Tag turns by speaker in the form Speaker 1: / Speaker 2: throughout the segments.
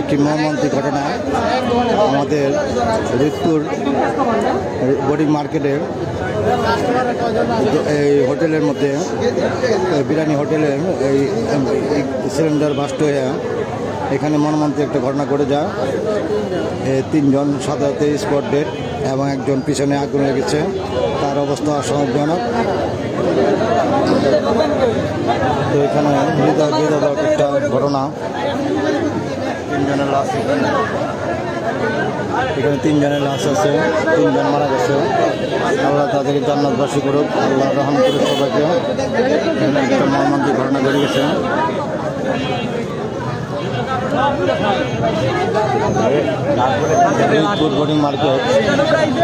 Speaker 1: একটি মর্মান্তিক ঘটনা আমাদের রিতপুর বোর্ডিং মার্কেটের এই হোটেলের মধ্যে, বিরিয়ানি হোটেলের এই সিলিন্ডার বাস্ট হয়ে এখানে মর্মান্তিক একটা ঘটনা ঘটে যায়। 3 জন সাধারণত স্পট ডেড এবং একজন পিছনে আগুন লেগেছে, তার অবস্থা আশঙ্কাজনক। তো এখানে হৃদয়বিদারক একটা ঘটনা। 3 জনের লাশ, এখানে 3 জনের লাশ আছে, 3 জন মারা গেছে। আল্লাহ তাদেরকে জান্নাতবাসী করুক, আল্লাহ রহম করুক সবাইকে। এখানে একটা মর্মান্তিক ঘটনা ঘটে গেছে। বোর্ডিং মার্কেট,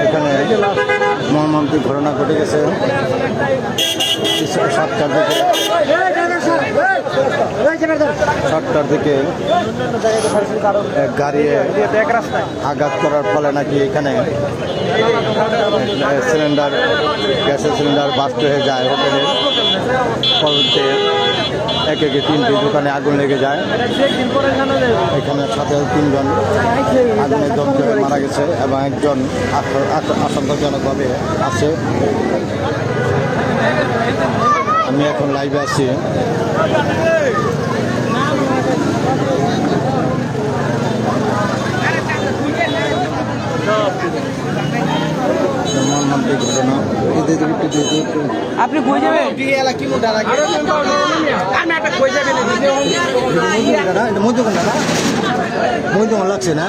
Speaker 1: এখানে মর্মান্তিক ঘটনা ঘটে গেছে। 7টার দিকে গাড়ি আঘাত করার ফলে নাকি এখানে গ্যাসের সিলিন্ডার বাস্ট হয়ে যায় হোটেলে। পরবর্তীতে একে 3টি দোকানে আগুন লেগে যায়। এখানে সাথে 3 জন আগুনে দগ্ধ হয়ে মারা গেছে এবং একজন আশঙ্কাজনকভাবে আছে। আমি এখন লাইভে আছি। মর্মান্তিক ঘটনা।
Speaker 2: আপনি কই যাবেন?
Speaker 1: মধ্যম লাগছে না?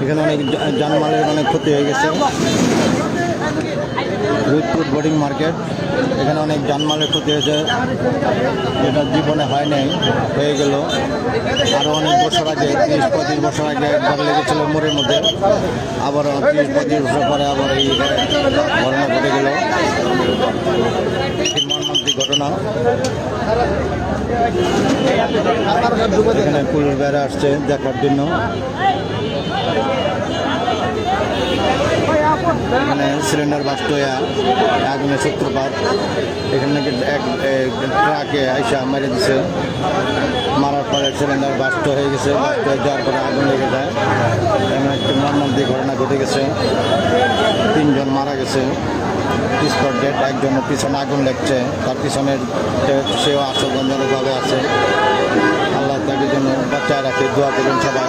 Speaker 1: এখানে অনেক জানমালের অনেক ক্ষতি হয়ে গেছে। রিতপুর বোর্ডিং মার্কেট, এখানে অনেক জানমালের ক্ষতি হয়েছে, যেটা জীবনে হয় নাই, হয়ে গেল। আরও অনেক বছর আগে, 30-35 বছর আগে একবার লেগেছিল মোড়ের মধ্যে, আবার 30-35 বছর পরে আবার এই ঘটনা ঘটে গেল। মর্মান্তিক ঘটনা। এখানে পুলিশ বেড়া আসছে দেখার জন্য। এখানে সিলিন্ডার বাস্ট হয়ে আগুনের সূত্রপাত। এখানে এক ট্রাকে আইসা মেরে দিছে, মারার পরে সিলিন্ডার বাস্ট হয়ে গেছে। বাস্ট হয়ে যাওয়ার পরে আগুন লেগে যায়। এমন একটি মর্মান্তিক ঘটনা ঘটে গেছে। 3 জন মারা গেছে, স্পট ডেড। একজনের পিছনে আগুন লেগছে, তার পিছনের সেও আশঙ্কাজনকভাবে আছে। আল্লাহ তাদের জন্য বাচ্চায় রাখে, দোয়া করুন সবাই।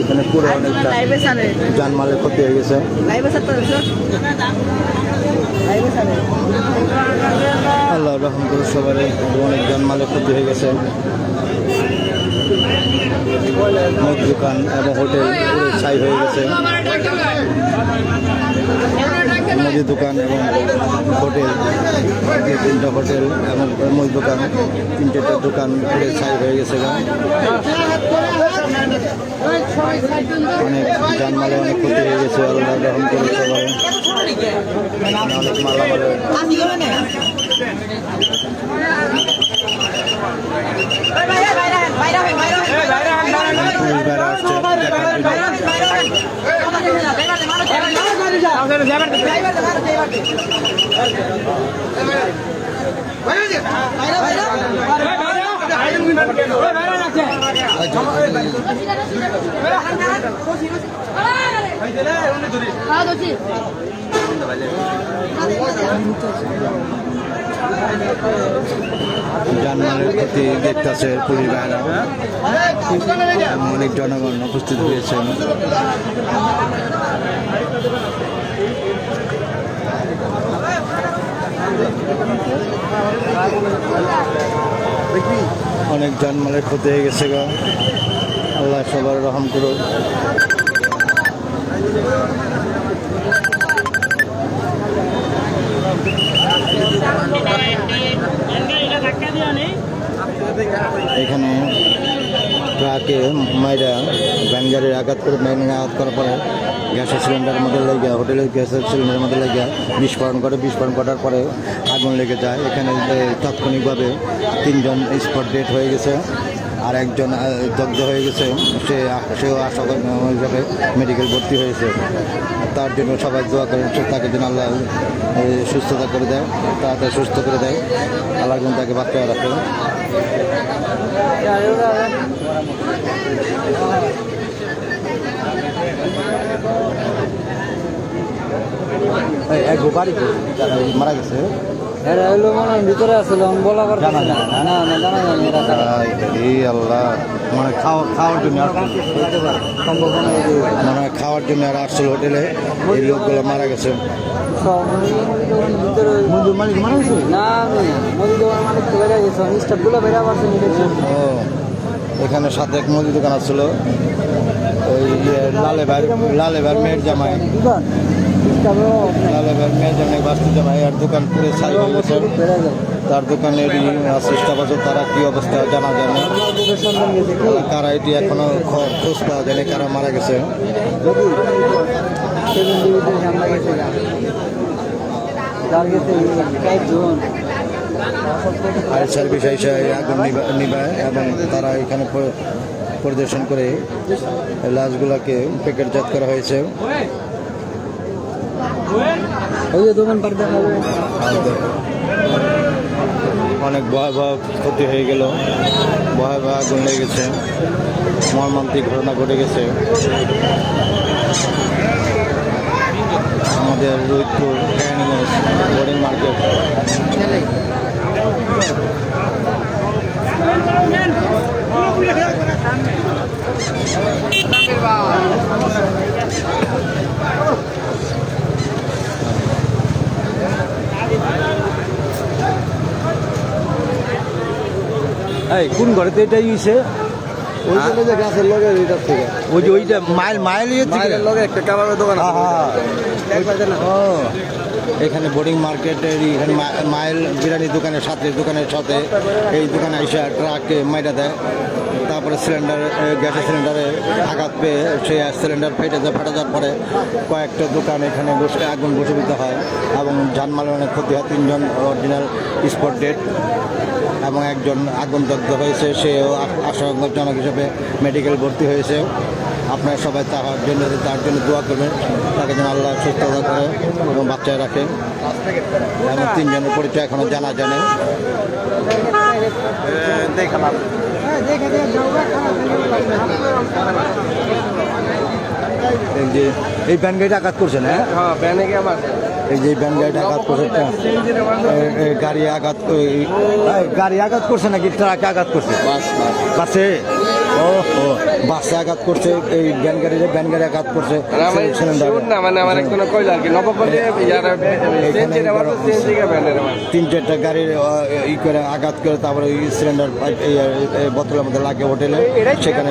Speaker 1: এখানে পুরো অনেকটা জানমালের ক্ষতি হয়ে গেছে। আল্লাহ রহম করে সবারই অনেক জানমালের ক্ষতি হয়ে গেছে। মুদ দোকান এবং হোটেল পুরো ছাই হয়ে গেছে। মুদি দোকান এবং হোটেল, 3টা হোটেল এবং মুদি দোকান, 3টা দোকান পুরো ছাই হয়ে গেছে। অনেক জানমালে অনেক ক্ষতি হয়ে গেছে। আল্লাহ রহম করে সবাই। অনেক মালামালের জানমালের ক্ষতি দেখতেছে পুলিশ ভাইরা। অনেক জনগণ উপস্থিত হয়েছেন। অনেক জানমালের ক্ষতি হয়ে গেছে গো। আল্লাহ সবার রহম করুক। এখানে ট্রাকে মাইরা ভ্যান গাড়ির আঘাত করে ভ্যান আঘাত করার পরে গ্যাসের সিলিন্ডারের মধ্যে লেগে হোটেলের গ্যাসের সিলিন্ডারের মধ্যে লেগে বিস্ফোরণ করার পরে আগুন লেগে যায়। এখানে তাৎক্ষণিকভাবে 3 জন স্পট ডেড হয়ে গেছে, আর একজন দগ্ধ হয়ে গেছে। সেও হিসাবে মেডিকেল ভর্তি হয়েছে। তার জন্য সবাই দোয়া করেন, তাকে যেন আল্লাহ সুস্থতা করে দেয়, তাড়াতাড়ি সুস্থ করে দেয়, আল্লাহ যেন তাকে বাঁচিয়ে রাখে। এক বাড়ি মারা গেছে,
Speaker 2: ভিতরে আসলে বলা
Speaker 1: জানা যায় না। আল্লাহ মানে খাওয়ার জন্য মানে খাওয়ার জন্য আর আসছিল হোটেলে, এই লোকগুলো মারা গেছে। মজুর মালিক মারা গেছে
Speaker 2: না,
Speaker 1: ও এখানে সাথে এক মুদি দোকান আসছিল, ওই লালে ভাই মেয়ের জামাই, লালে ভাই মেয়ের জামাই বাস্তু জামাই, আর দোকান পুরে ছাই হয়ে গেছে। তার দোকানের চেষ্টা করছে, তারা কি অবস্থা জানা যায় না, কারা এটি এখনো খোঁজ পাওয়া যায়নি, কারা মারা গেছে। ফায়ার সার্ভিস এসে আগুন নিভায় এবং তারা এখানে পরিদর্শন করে লাশগুলোকে প্যাকেটজাত করা হয়েছে। অনেক ভয়াবহ ক্ষতি হয়ে গেল, ভয়াবহ আগুন লেগে গেছে, মর্মান্তিক ঘটনা ঘটে গেছে। আমাদের রোহিতপুর বোর্ডিং মার্কেট কোন ঘরেতে এটাই হয়েছে?
Speaker 2: গাছের লগে
Speaker 1: ওই যে ওইটা মাইল
Speaker 2: লগে একটা কাবাবের দোকান
Speaker 1: এখানে বোর্ডিং মার্কেটের এখানে মাইল বিরিয়ানি দোকানের সাথে এই দোকানে এসে ট্রাককে মাইরা দেয়। তারপরে গ্যাসের সিলিন্ডারে আঘাত পেয়ে সেই সিলিন্ডার ফাটা যাওয়ার পরে কয়েকটা দোকান এখানে আগুন বসীভূত হয় এবং জানমালের অনেক ক্ষতি হয়। 3 জন অরিজিনাল স্পট ডেড এবং একজন আগুনদগ্ধ হয়েছে, সেও আশঙ্কাজনক হিসেবে মেডিকেল ভর্তি হয়েছে। আপনারা সবাই তার জন্য দোয়া করবেন, তাকে যেন আল্লাহ সুস্থতা করে এবং বাচ্চায় রাখে। এবং 3 জনের পরিচয় এখনো জানা যায় না। এই ব্যান গাড়িটা আঘাত করছে না? এই যে ব্যান গাড়িটা আঘাত করছে, গাড়ি আঘাত করছে নাকি ট্রাকে আঘাত করছে? বাসে বাসে আঘাত করছে, এই ব্যান গাড়ি আঘাত করছে। তিনটা গাড়ির করে আঘাত করে তারপরে সিলিন্ডার বোতলের মধ্যে লাগে হোটেলে, সেখানে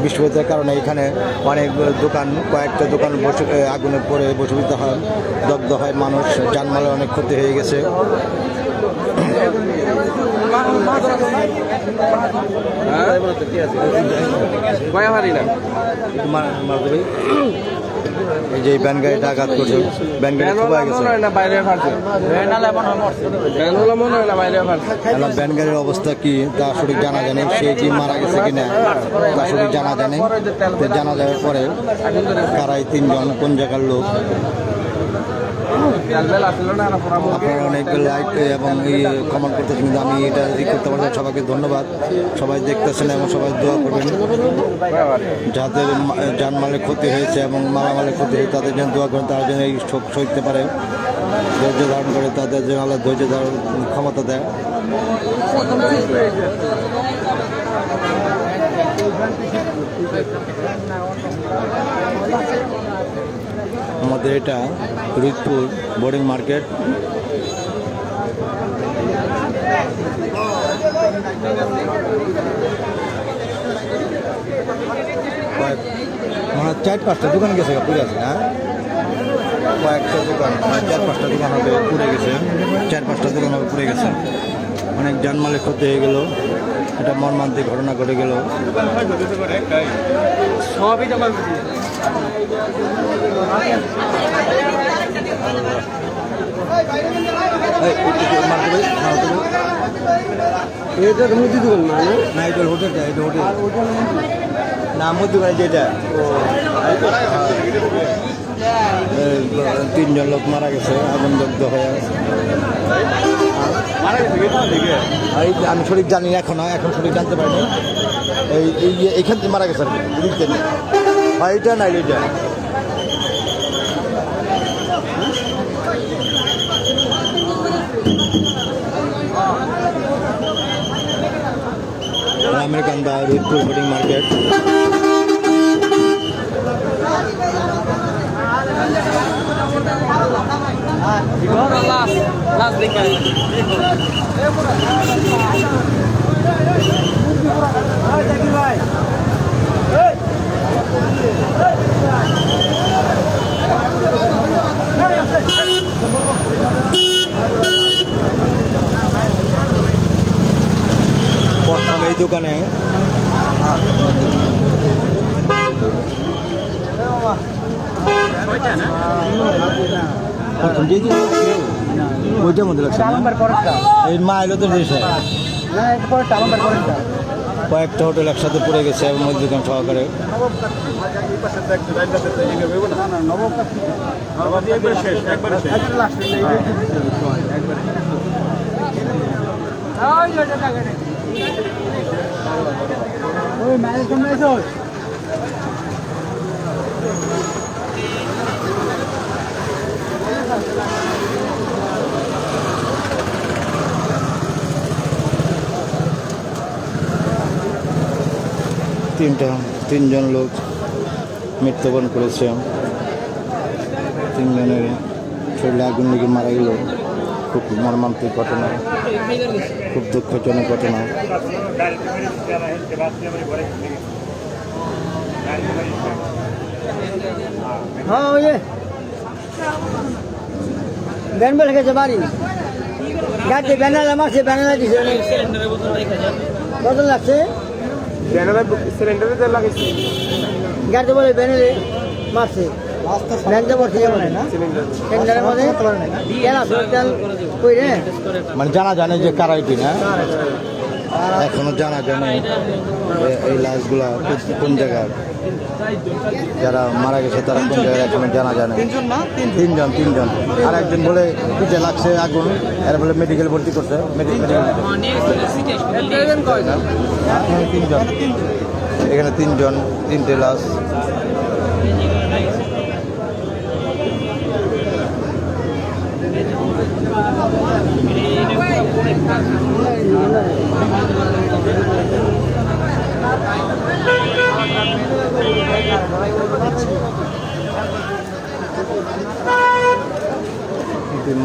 Speaker 1: বিস্ফোরিত কারণে এখানে অনেক দোকান, কয়েকটা দোকান আগুনে পড়ে বসীভূত হয়, দগ্ধ হয় মানুষ, জানমালের অনেক ক্ষতি হয়ে গেছে। এই যে ব্যান গাড়িটা আঘাত করছে, ব্যান গাড়ি খুবই গেছে। ব্যান গাড়ির অবস্থা কি তা সঠিক জানা জানে, সে কি মারা গেছে কিনা তা সঠিক জানা জানে। জানা যাওয়ার পরে কারাই 3 জন কোন জায়গার লোক। আপনারা অনেক লাইক এবং কমেন্ট করতেছেন, কিন্তু আমি এটা করতে পারছি। সবাইকে ধন্যবাদ, সবাই দেখতেছেন এবং সবাই দোয়া করবেন যাদের জানমালের ক্ষতি হয়েছে এবং মালামালের ক্ষতি হয়েছে, তাদের যেন দোয়া করেন, তারা যেন এই শোক সইতে পারে, ধৈর্য ধারণ করে, তাদের যেন আল্লাহ ধৈর্য ধারণ ক্ষমতা দেয়। আমাদের এটা রোহিতপুর বোর্ডিং মার্কেট। মানে 4-5টা দোকান গেছে, পুড়ে আছে না? কয়েকটা দোকান 4-5টা দোকান হবে পুড়ে গেছে, 4-5টা দোকান হবে পুড়ে গেছে। অনেক জানমালের ক্ষতি হয়ে গেল। এটা মর্মান্তিক ঘটনা ঘটে গেল।
Speaker 2: সবই জমা এটা তো মুদি দোকান
Speaker 1: না এটা হোটেলটা, এটা হোটেল না মধ্যে যেটা 3 জন লোক মারা গেছে আগুন দগ্ধ হয়ে। আমি সঠিক জানি না, এখন সঠিক জানতে পারিনি। এইখান থেকে মারা গেছে আর কি। এইটা না এইটা আমেরিকান দা রুদপুর ফুডিং মার্কেট। প্রথম এই দোকানে ওইটার মধ্যে লাগছে এই মা এলো তো কয়েকটা হোটেল একসাথে পড়ে গেছে এবং ওই দোকান সহকারে। তিনজন লোক মৃত্যুবরণ করেছে। 3 জনের শরীরে আগুন লেগে মারা গেল। খুব মর্মান্তিক ঘটনা, খুব দুঃখজনক ঘটনা।
Speaker 2: হ্যাঁ ওই ব্যানবেল খেতে পারি গাড়িতে ব্যানার মারছে, ব্যানার দিছে কত লাগছে
Speaker 3: সিলিন্ডারে তেল লাগাইছি
Speaker 2: গাড়িতে বলে ব্যানারে মারছে ব্যানতে পড়ছে না সিলিন্ডারের মধ্যে তেল আছে তেল কই রে
Speaker 1: মানে জানা জানে যে কারাইটি না, এখনো জানা জানে এই লাশগুলা কোন জায়গার, যারা মারা গেছে তারা কোন জায়গায় এখনো জানা জানে। তিনজন আর একজন বলে পিঠে লাগছে আগুন, এরা বলে মেডিকেল ভর্তি করছে। এখানে 3জন, 3টে লাশ।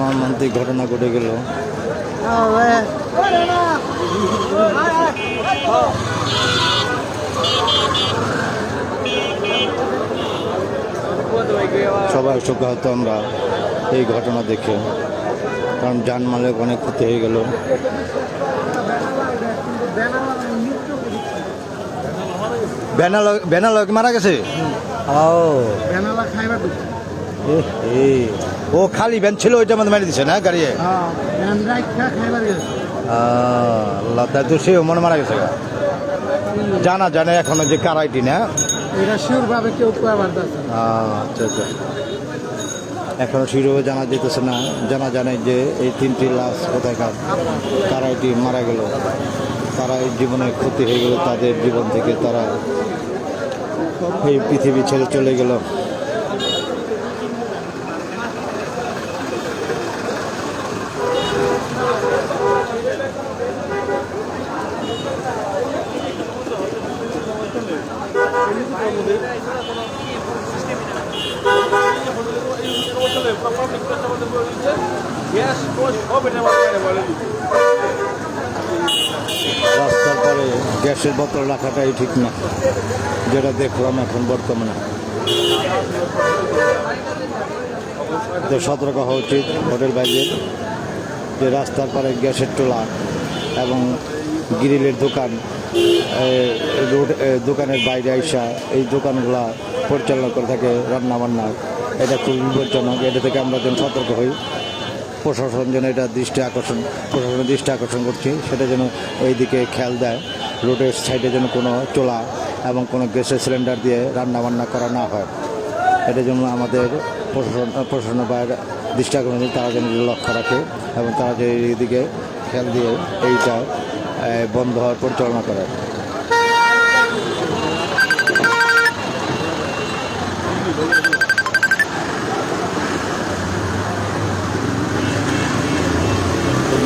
Speaker 1: মর্মান্তিক ঘটনা ঘটে গেল। সবাই শোকাহত আমরা এই ঘটনা দেখে, কারণ জানমালের অনেক ক্ষতি হয়ে গেল। বেনালক মারা গেছে। ও খালি ভ্যান ছিল ওইটার মধ্যে মেরে দিছে না গাড়ি। আল্লাহ, তাই তো সেও মনে মারা গেছে। জানা জানে এখনো যে কারাইটি না, আচ্ছা আচ্ছা, এখনো শিরোভাবে জানা যেতেছে না। জানা জানে যে এই 3টি লাশ কোথাকার, কারাইটি মারা গেল, তারা এই জীবনে ক্ষতি হয়ে গেল, তাদের জীবন থেকে তারা এই পৃথিবী ছেড়ে চলে গেল। রাস্তার পরে গ্যাসের বোতল রাখাটাই ঠিক না, যেটা দেখলাম এখন বর্তমানে। তো সতর্ক হওয়া উচিত হোটেল বাইরে, যে রাস্তার পরে গ্যাসের চুলা এবং গ্রিলের দোকান, রোড দোকানের বাইরে আইসা এই দোকানগুলা পরিচালনা করে থাকে রান্নাবান্না, এটা খুব বিপজ্জনক। এটা থেকে আমরা যেন সতর্ক হই। প্রশাসন যেন এটা প্রশাসনের দৃষ্টি আকর্ষণ করছি, সেটা যেন ওই দিকে খেয়াল দেয়। রোডের সাইডে যেন কোনো চোলা এবং কোনো গ্যাসের সিলিন্ডার দিয়ে রান্নাবান্না করা না হয়। এটার জন্য আমাদের প্রশাসনের বাইরে দৃষ্টি আকর্ষণ, তারা যেন লক্ষ্য রাখে এবং তারা যে এইদিকে খেয়াল দিয়ে এইটা বন্ধ হওয়ার পরিচালনা করে।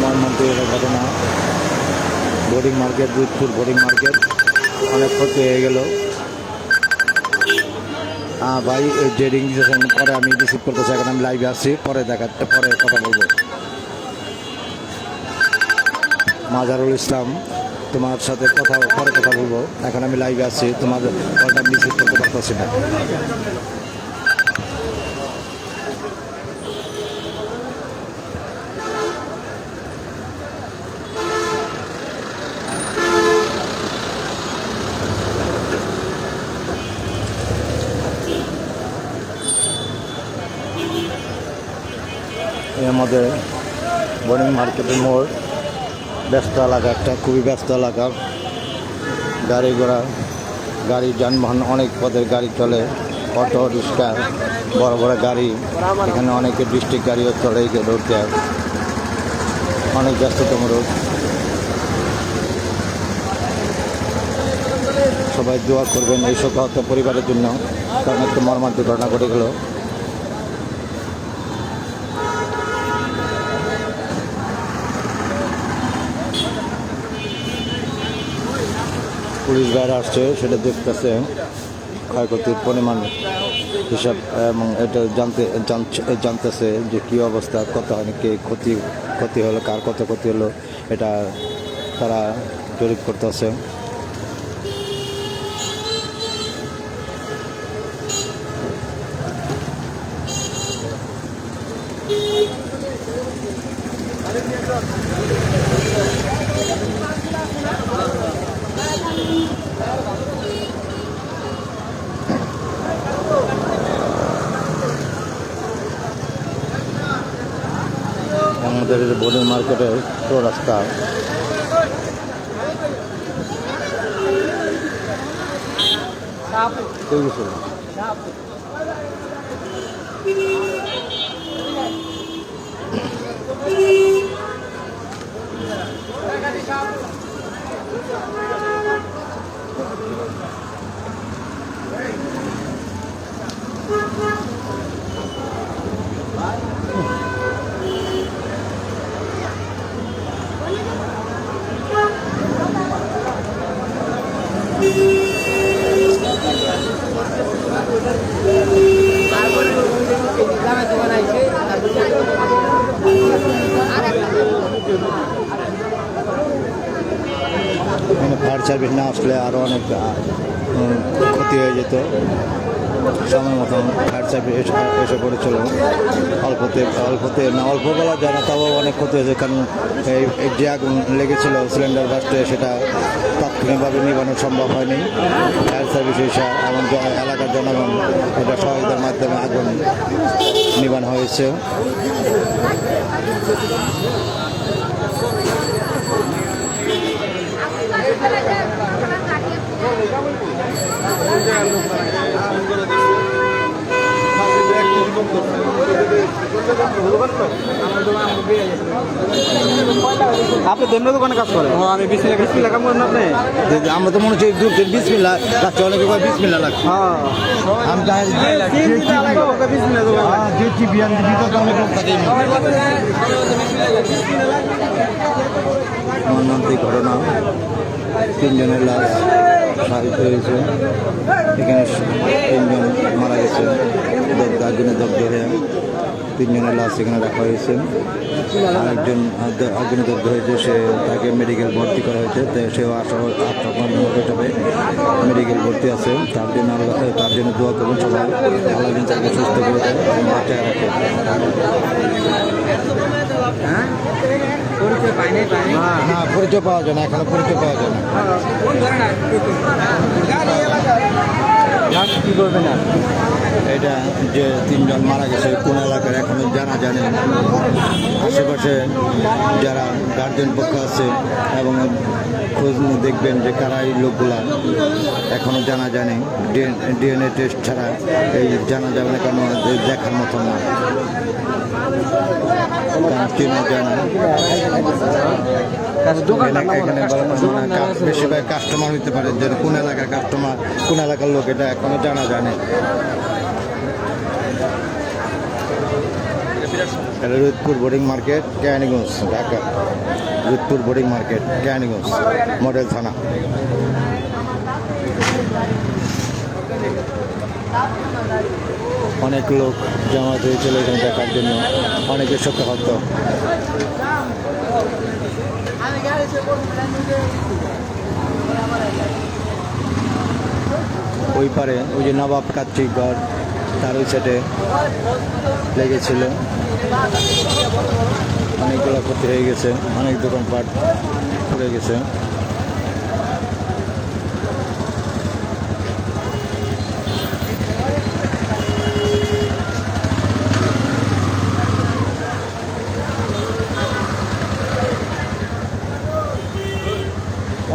Speaker 1: মর্মান্তিক ঘটনা, boarding market, Dudhpur boarding market অনেক ক্ষতি হয়ে গেল। ভাই যে রিং দিয়েছেন পরে আমি রিসিভ করতেছি, এখন আমি লাইভে আসছি, পরে কথা বলবো। মাজারুল ইসলাম, তোমার সাথে পরে কথা বলবো। এখন আমি লাইভে আসছি, তোমার কলটা রিসিভ করতে পারতেছি না। এর মধ্যে বোর্ডিং মার্কেটের মোড়, ব্যস্ত এলাকা, একটা খুবই ব্যস্ত এলাকা। গাড়ি ঘোড়া, গাড়ি যানবাহন অনেক পদের গাড়ি চলে, অটো রিক্সা, বড় বড় গাড়ি, এখানে অনেকে ডিস্ট্রিক্ট গাড়িও চলে এই রোডে, অনেক ব্যস্ততম রোড। সবাই দোয়া করবেন এই শোকাহত পরিবারের জন্য, কারণ একটা মর্মান্তিক ঘটনা ঘটে গেল। পুলিশ গাড়ি আসছে, সেটা দেখতেছে ক্ষয়ক্ষতির পরিমাণ হিসাব এবং এটা জানতেছে যে কী অবস্থা, কত কে ক্ষতি হলো, কার কত ক্ষতি হলো, এটা তারা জরিপ করতেছে। আমাদের বোর্ডিং মার্কেটের তো রাস্তা, ফায়ার সার্ভিস না আসলে আরও অনেক ক্ষতি হয়ে যেত। সময় মতন ফায়ার সার্ভিস এসে পড়েছিল, অল্প বলা যায় না, তাও অনেক ক্ষতি হয়েছে। কারণ এই যে আগুন লেগেছিল সিলিন্ডার বাস্টে, সেটা তাৎক্ষণিকভাবে নিবানো সম্ভব হয়নি। ফায়ার সার্ভিস এসে এবং এলাকার জনগণ এটা সহায়তার মাধ্যমে আগুন নিবানো হয়েছে।
Speaker 3: আপনি দেমরা দোকানে কাজ করেন? আমি বিসমিল্লাহ কাম করেন আপনি?
Speaker 1: আমরা তো মনে হচ্ছে দূর থেকে বিসমিল্লাহ লাগছে, অনেকে বিসমিল্লাহ লাগছে।
Speaker 3: হ্যাঁ
Speaker 1: আমি জানি মর্মান্তিক ঘটনা, 3 জনের লাশ সাহিত্য হয়েছে। এখানে 3 জন মারা গেছে আগুনে দগ্ধ হয়ে। 3 জনের লাশ এখানে রাখা হয়েছে। আরেকজন আগুনে দগ্ধ হয়েছে, তাকে মেডিকেল ভর্তি করা হয়েছে। সেও 8 মেডিকেল ভর্তি আছে। তার জন্য দোয়া করবেন সবাই, আল্লাহ তাকে সুস্থ করে দেয় এবং বাঁচায় রাখে। না, পরিচয় পাওয়া যায় না, এখনো পরিচয় পাওয়া যায় না।
Speaker 3: কি করবেন আর
Speaker 1: এটা যে তিনজন মারা গেছে কোন এলাকার এখনো জানা জানে। আশেপাশে যারা গার্জেন পক্ষ আছে এবং খোঁজ নিয়ে দেখবেন যে কারা এই লোকগুলা, এখনো জানা জানে। ডিএনএ টেস্ট ছাড়া এই জানা যাবে না, কেন দেখার মতো না, চেনা জানা। এখানে বেশিরভাগ কাস্টমার হইতে পারে, যে কোন এলাকার কাস্টমার, কোন এলাকার লোক, এটা এখনো জানা জানে। এটা Rodpur boarding market, Keraniganj, Dhaka. Rodpur boarding market, Keraniganj, model থানা। অনেক লোক জমা হয়েছিল এখানে দেখার জন্য, অনেকে শোকাহত। ওই পারে ওই যে নবাব কাচ্চি ঘর, তার ওই সাইডে লেগেছিল, অনেকগুলো ক্ষতি হয়ে গেছে, অনেক দোকানপাট পড়ে গেছে।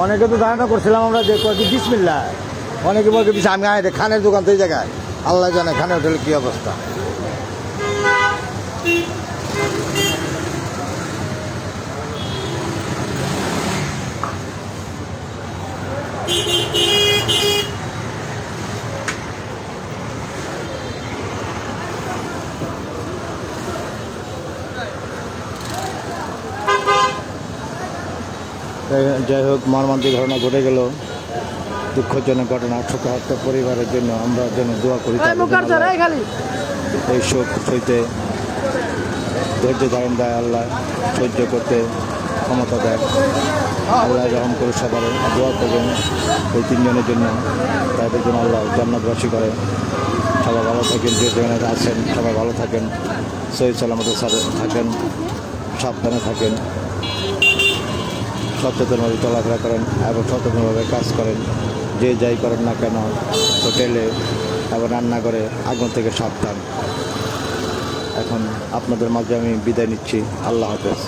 Speaker 1: অনেকে তো ধারণা করছিলাম আমরা যে কয়েকটি বিসমিল্লা, অনেকে বলছে বিশ আমি আয় খানের দোকান তো এই জায়গায়, আল্লাহ জানে খানের হোটেলে কী অবস্থা। যাই হোক, মর্মান্তিক ঘটনা ঘটে গেল, দুঃখজনক ঘটনা। শোকাহত পরিবারের জন্য আমরা যেন দোয়া করি, এই শোক সইতে ধৈর্য ধারণ দেয় আল্লাহ, সহ্য করতে ক্ষমতা দেয় আল্লাহ। রহম করে সবার দোয়া করবেন ওই তিনজনের জন্য, তাদের জন্য আল্লাহ জান্নাতবাসী করে। সবাই ভালো থাকেন, যে যেখানে আছেন সবাই ভালো থাকেন, সহি সালামতের সাথে থাকেন, সাবধানে থাকেন, সচেতনভাবে চলাফেরা করেন এবং সচেতনভাবে কাজ করেন। যে যাই করেন না কেন, হোটেলে এবং রান্নাঘরে আগুন থেকে সাবধান। এখন আপনাদের মাঝে আমি বিদায় নিচ্ছি। আল্লাহ হাফেজ।